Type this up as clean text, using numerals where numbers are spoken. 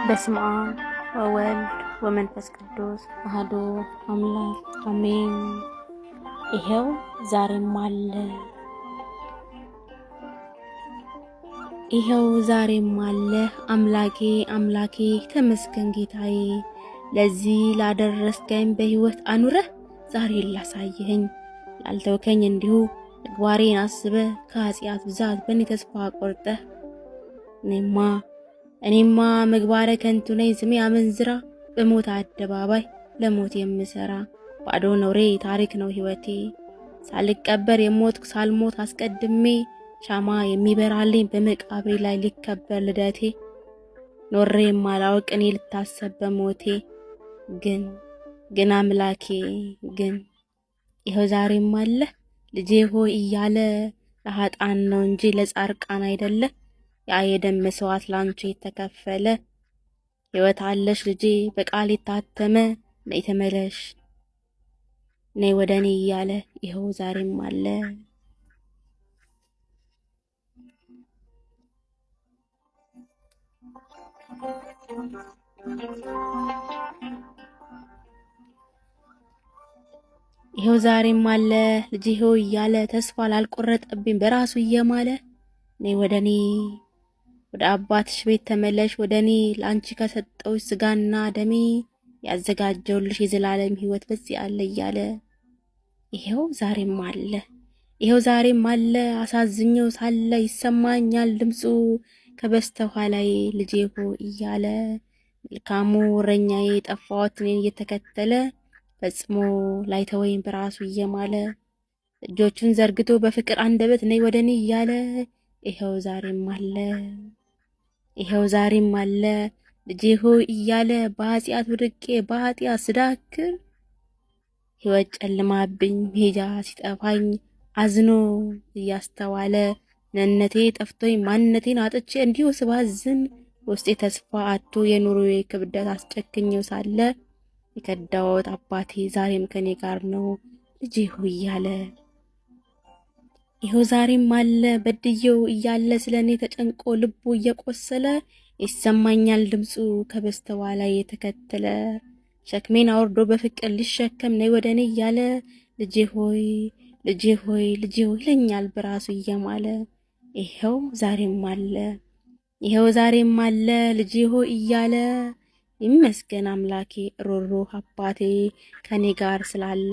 በስመ አብ ወወልድ ወመንፈስ ቅዱስ አሐዱ አምላክ አሜን። ይሄው ዛሬም አለ አምላኬ አምላኬ ተመስገን ጌታዬ። ለዚህ ላደረስከኝ በሕይወት አኑረህ ዛሬ ላሳየኸኝ ላልተውከኝ እንዲሁ ምግባሬን አስበህ ከኃጢአት ብዛት በእኔ ተስፋ ቆርጠህ እኔማ ምግባረ ከንቱ ነኝ ስሜ አመንዝራ በሞት አደባባይ ለሞት የምሰራ ባዶ ኖሬ ታሪክ ነው ሕይወቴ ሳልቀበር የሞትኩ ሳልሞት አስቀድሜ ሻማ የሚበራልኝ በመቃብሬ ላይ ሊከበር ልደቴ ኖሬ ማላውቅ እኔ ልታሰብ በሞቴ ግን አምላኬ ግን ይኸው ዛሬም አለ ልጄ ሆይ እያለ ለኃጥአን ነው እንጂ ለጻድቃን አይደለ ያ የደም መስዋዕት ላንቺ የተከፈለ ሕይወት አለሽ ልጄ በቃል የታተመ ነይ ተመለሽ ነይ ወደኔ እያለ ይኸው ዛሬም አለ። ይኸው ዛሬም አለ ልጄ ሆይ እያለ ተስፋ ላልቆረጠብኝ በራሱ እየማለ ነይ ወደኔ ወደ አባትሽ ቤት ተመለሽ ወደኔ ላንቺ ከሰጠውሽ ስጋና ደሜ ያዘጋጀውልሽ የዘላለም ሕይወት በዚህ አለ እያለ ይኸው ዛሬም አለ አሳዝኘው ሳለ ይሰማኛል ድምፁ ከበስተኋላዬ ልጄ ሆይ እያለ መልካሙ እረኛዬ ጠፋሁት እኔን እየተከተለ ፈጽሞ ላይተወኝ በራሱ እየማለ እጆቹን ዘርግቶ በፍቅር አንደበት ነይ ወደኔ እያለ ይኸው ዛሬም አለ ልጄ ሆይ እያለ በኃጢአት ወድቄ በኃጢአት ስዳክር ሕይወት ጨልማብኝ ሜጃ ሲጠፋኝ አዝኖ እያስተዋለ ነነቴ ጠፍቶኝ ማንነቴን አጥቼ እንዲሁ ስባዝን ውስጤ ተስፋ አጥቶ የኑሮዬ ክብደት አስጨክኘው ሳለ የከዳሁት አባቴ ዛሬም ከኔ ጋር ነው ልጄ ሆይ እያለ ይኸው ዛሬም አለ በድየው እያለ ስለኔ ተጨንቆ ልቡ እየቆሰለ ይሰማኛል ድምፁ ከበስተኋላ የተከተለ ሸክሜን አውርዶ በፍቅር ሊሸከም ነይ ወደኔ እያለ ልጄ ሆይ ይለኛል በራሱ እየማለ ይኸው ዛሬም አለ ልጄ ሆይ እያለ ይመስገን አምላኬ ሮሮ አባቴ ከኔ ጋር ስላለ